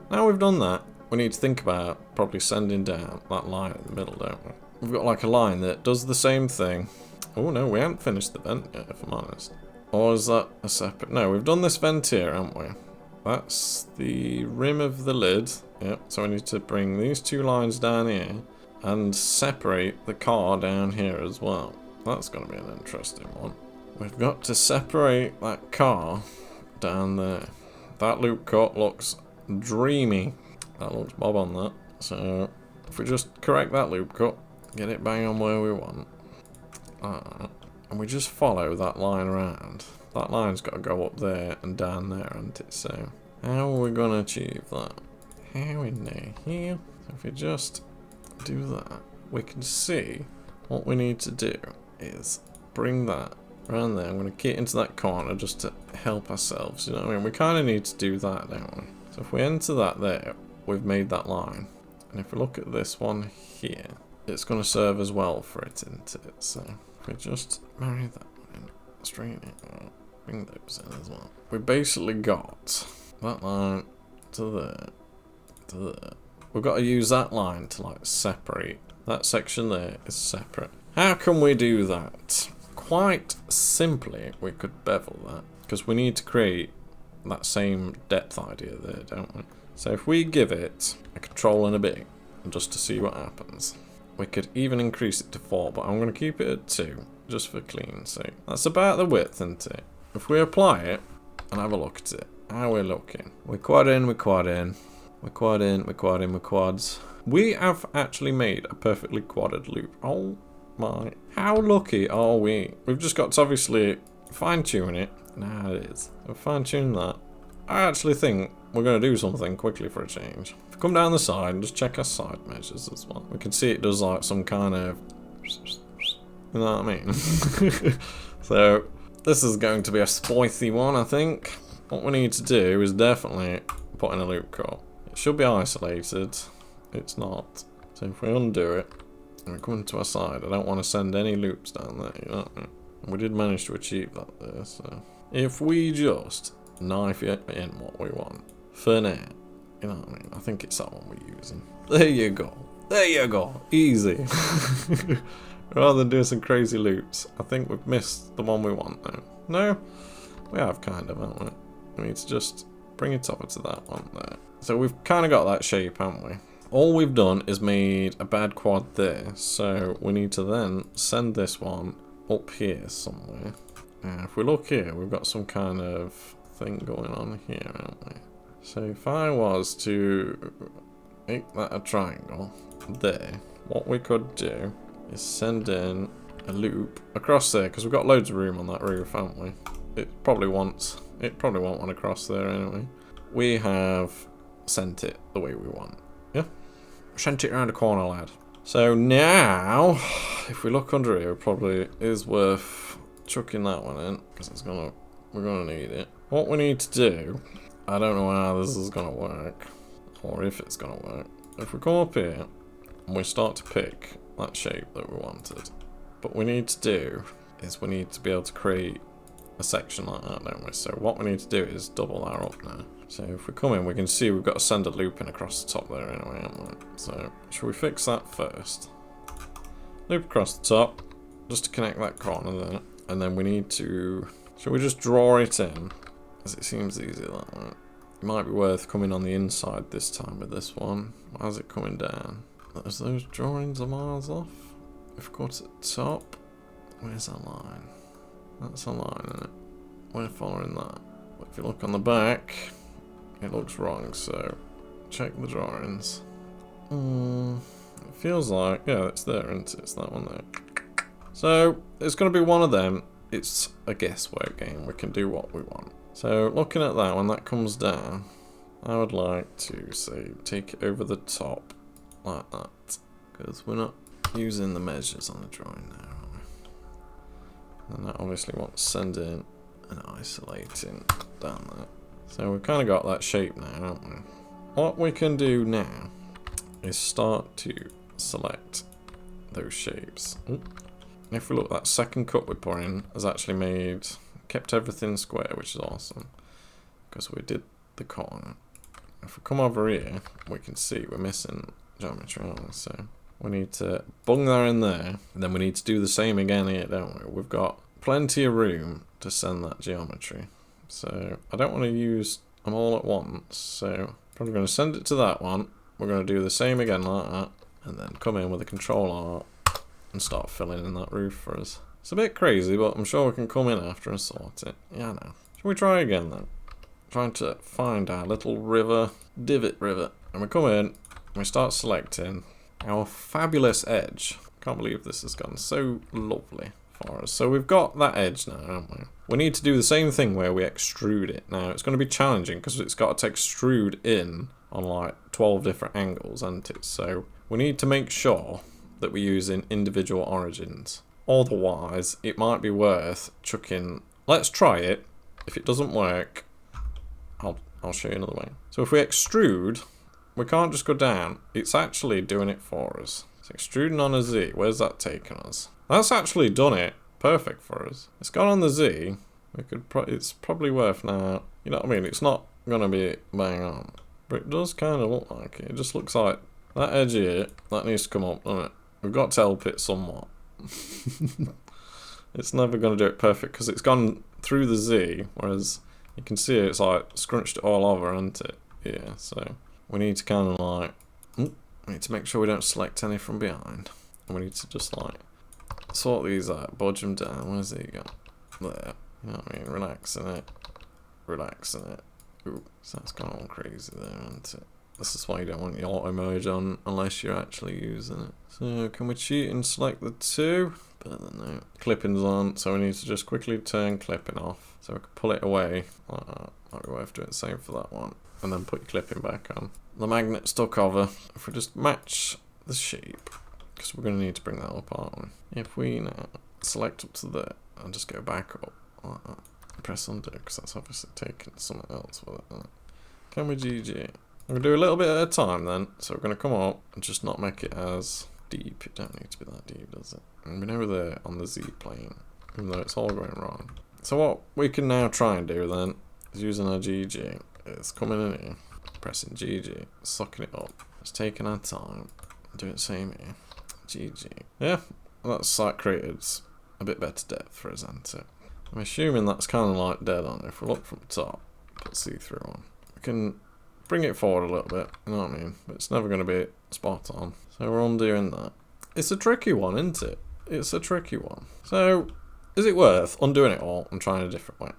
Now we've done that, we need to think about probably sending down that line in the middle, don't we? We've got like a line that does the same thing. Oh no, we haven't finished the vent yet, if I'm honest. Or is that a separate... No, we've done this vent here, haven't we? That's the rim of the lid. Yep, so we need to bring these two lines down here and separate the car down here as well. That's going to be an interesting one. We've got to separate that car down there. That loop cut looks dreamy. That looks bob on that. So, if we just correct that loop cut, get it bang on where we want. And we just follow that line around. That line's got to go up there and down there, hasn't it? So, how are we going to achieve that? How in there? Here? So if we just do that, we can see what we need to do is bring that around there. I'm going to get into that corner just to help ourselves. You know what I mean? We kind of need to do that, don't we? So if we enter that there, we've made that line. And if we look at this one here, it's going to serve as well for it, isn't it? So if we just marry that one in, straighten it out, bring those in as well. We basically got that line to there, to there. We've got to use that line to like separate. That section there is separate. How can we do that? Quite simply, we could bevel that, because we need to create that same depth idea there, don't we? So if we give it a control and a B, just to see what happens, we could even increase it to 4, but I'm going to keep it at 2, just for clean sake. That's about the width, isn't it? If we apply it, and have a look at it, how we're looking. We quad in, we quad in, we quad in, we quad in, we quads. We have actually made a perfectly quadded loop. Oh my, how lucky are we? We've just got to obviously fine-tune it. Nah, it is. We've fine-tuned that. I actually think we're going to do something quickly for a change. If we come down the side and just check our side measures as well, we can see it does like some kind of... You know what I mean? So, this is going to be a spicy one, I think. What we need to do is definitely put in a loop cut. It should be isolated. It's not. So if we undo it, and we come to our side, I don't want to send any loops down there, you know what I mean? We did manage to achieve that there, so... If we just knife it in what we want, for now, you know what I mean? I think it's that one we're using. There you go. There you go. Easy. Rather than do some crazy loops, I think we've missed the one we want now. No? We have kind of, haven't we? We need to just bring it over to that one there. So we've kind of got that shape, haven't we? All we've done is made a bad quad there. So we need to then send this one up here somewhere. Now, if we look here, we've got some kind of thing going on here, haven't we? So if I was to make that a triangle there, what we could do is send in a loop across there, because we've got loads of room on that roof, haven't we? It probably won't one across there anyway. We have sent it the way we want. Yeah? Sent it around the corner, lad. So now, if we look under here, it probably is worth chucking that one in, because we're gonna need it. What we need to do, I don't know how this is gonna work, or if it's gonna work. If we come up here and we start to pick that shape that we wanted, what we need to do is we need to be able to create a section like that, don't we? So what we need to do is double that up now. So if we come in, we can see we've got to send a loop in across the top there anyway, haven't we? So should we fix that first? Loop across the top, just to connect that corner there. And then we need to, should we just draw it in? As it seems easy that way. It might be worth coming on the inside this time with this one. How's it coming down? As those drawings are miles off. If we go to the top, where's that line? That's a line, isn't it? We're following that. But if you look on the back, it looks wrong, so check the drawings. It feels like, yeah, it's there, isn't it? It's that one there. So, it's going to be one of them. It's a guesswork game. We can do what we want. So, looking at that, when that comes down, I would like to, say, take it over the top, like that. Because we're not using the measures on the drawing now, are we? And that obviously wants sending and isolating down there. So we've kind of got that shape now, haven't we? What we can do now is start to select those shapes. If we look, that second cut we put in has actually kept everything square, which is awesome. Because we did the corner. If we come over here, we can see we're missing geometry, aren't we? So we need to bung that in there, and then we need to do the same again here, don't we? We've got plenty of room to send that geometry. So I don't want to use them all at once, so probably going to send it to that one. We're going to do the same again like that, and then come in with a control art and start filling in that roof for us. It's a bit crazy, but I'm sure we can come in after and sort it. Yeah, I know. Shall we try again then? Trying to find our little river, divot river. And we come in, and we start selecting our fabulous edge. Can't believe this has gone so lovely for us. So we've got that edge now, haven't we? We need to do the same thing where we extrude it. Now, it's going to be challenging because it's got to extrude in on like 12 different angles, hasn't it? So we need to make sure that we're using individual origins. Otherwise, it might be worth chucking... Let's try it. If it doesn't work, I'll show you another way. So if we extrude, we can't just go down. It's actually doing it for us. It's extruding on a Z. Where's that taking us? That's actually done it. Perfect for us. It's gone on the Z. It's probably worth now. You know what I mean? It's not going to be bang on. But it does kind of look like it. It just looks like that edge here, that needs to come up, doesn't it? We've got to help it somewhat. It's never going to do it perfect because it's gone through the Z, whereas you can see it's like scrunched it all over, hasn't it? Yeah, so we need to kind of like, we need to make sure we don't select any from behind. And we need to just like sort these out, budge them down. Where's he gone? There. You know what I mean? Relaxing it. Relaxing it. Ooh, so that's gone all crazy there, isn't it? This is why you don't want your auto merge on unless you're actually using it. So can we cheat and select the two? Better than that. Clipping's on, so we need to just quickly turn clipping off. So we can pull it away like that. Might be worth doing the same for that one. And then put your clipping back on. The magnet stuck over. If we just match the shape, because we're going to need to bring that up, aren't we? If we now select up to there and just go back up like that. Press undo, because that's obviously taking something else with it. Can we GG? I'm going to do a little bit at a time then. So we're going to come up and just not make it as deep. It don't need to be that deep, does it? And we're now there on the Z plane, even though it's all going wrong. So what we can now try and do then is using our GG. It's coming in here, pressing GG, sucking it up. It's taking our time. Do it same here. GG. Yeah, that's like created a bit better depth for us, hasn't it? I'm assuming that's kind of like dead on. If we look from the top, put see-through on. We can bring it forward a little bit, you know what I mean? But it's never going to be spot on. So we're undoing that. It's a tricky one, isn't it? It's a tricky one. So, is it worth undoing it all and trying a different way?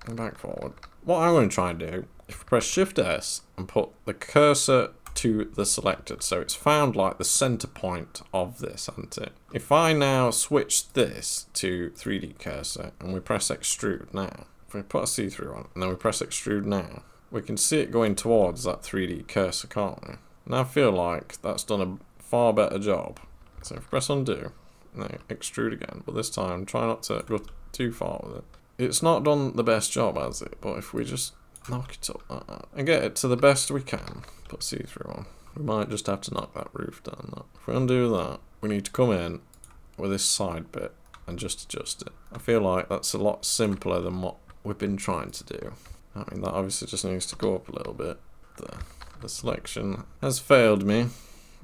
And back forward. What I'm going to try and do, if we press Shift S and put the cursor to the selected, so it's found like the center point of this, hasn't it? If I now switch this to 3D cursor and we press extrude now, if we put a see-through on and then we press extrude now, we can see it going towards that 3D cursor, can't we? And I feel like that's done a far better job. So if we press undo, no, extrude again, but this time try not to go too far with it. It's not done the best job, has it? But if we just knock it up like that and get it to the best we can, put see-through on, we might just have to knock that roof down. If we undo that, we need to come in with this side bit and just adjust it. I feel like that's a lot simpler than what we've been trying to do. I mean, that obviously just needs to go up a little bit. The selection has failed me.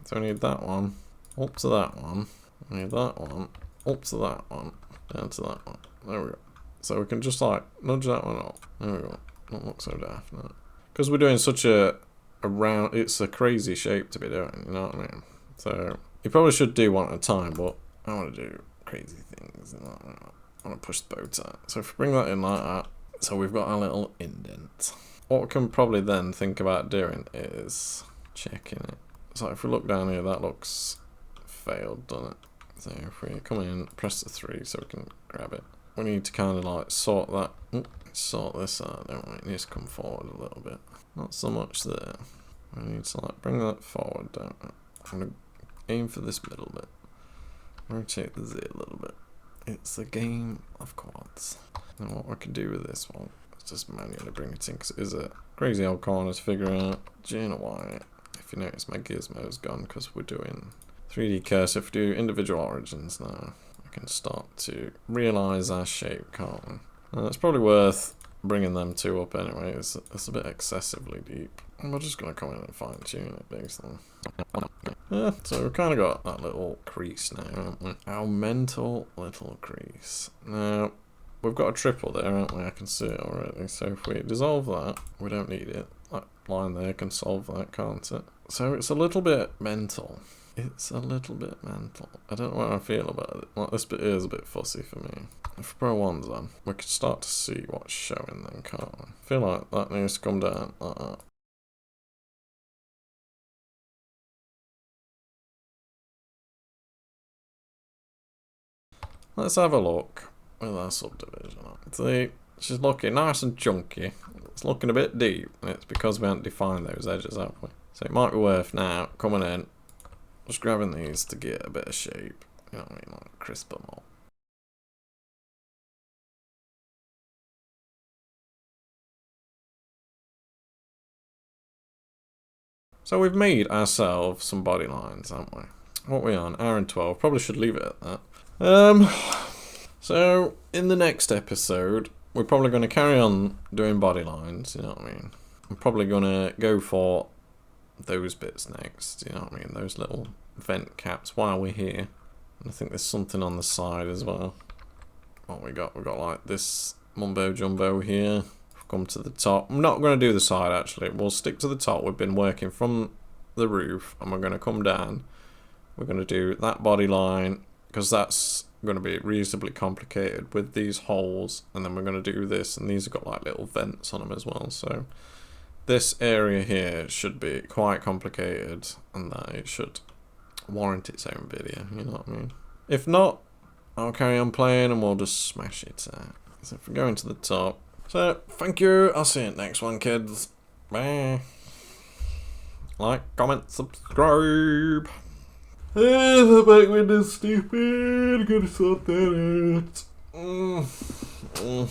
So we need that one, up to that one, we need that one, up to that one, down to that one. There we go. So we can just like nudge that one up. There we go. Don't look so daft now. Because we're doing such a round, it's a crazy shape to be doing, you know what I mean? So you probably should do one at a time, but I want to do crazy things. I want to push the bow tie. So if we bring that in like that, so we've got our little indent. What we can probably then think about doing is checking it. So if we look down here, that looks failed, doesn't it? So if we come in, press the 3 so we can grab it. We need to kind of like sort that, sort this out, don't we? It needs to come forward a little bit. Not so much there. We need to like bring that forward, don't we? I'm going to aim for this middle bit. Rotate the Z a little bit. It's a game of quads. And what we can do with this one is just manually bring it in, because it is a crazy old corner to figure out. Do you know why? If you notice, my gizmo's gone because we're doing 3D cursor. If we do individual origins now, we can start to realise our shape, can't we? And it's probably worth bringing them two up anyway. It's a bit excessively deep. And we're just going to come in and fine tune it basically. Yeah, so we've kind of got that little crease now, haven't we? Our mental little crease. Now, we've got a triple there, haven't we? I can see it already. So if we dissolve that, we don't need it. That line there can solve that, can't it? So it's a little bit mental. It's a little bit mental. I don't know how I feel about it. Like, this bit here is a bit fussy for me. If we put ones on, we can start to see what's showing then, can't we? I feel like that needs to come down like that. Let's have a look with our subdivision on. See, she's looking nice and chunky. It's looking a bit deep, and it's because we haven't defined those edges, have we? So it might be worth now coming in, just grabbing these to get a bit of shape. You know what I mean, like crisp them all. So we've made ourselves some body lines, haven't we? What are we on? Hour and 12. Probably should leave it at that. So in the next episode, we're probably going to carry on doing body lines, you know what I mean? I'm probably going to go for those bits next, you know what I mean? Those little vent caps while we're here. And I think there's something on the side as well. What we got? We got like this mumbo jumbo here. We've come to the top. I'm not going to do the side actually. We'll stick to the top. We've been working from the roof and we're going to come down. We're going to do that body line, because that's going to be reasonably complicated with these holes, and then we're going to do this, and these have got like little vents on them as well, so this area here should be quite complicated, and that it should warrant its own video, you know what I mean? If not, I'll carry on playing and we'll just smash it out. So if we go into the top, so thank you, I'll see you next one, kids. Bye. Like, comment, subscribe. The back window's stupid. Gotta sort that out.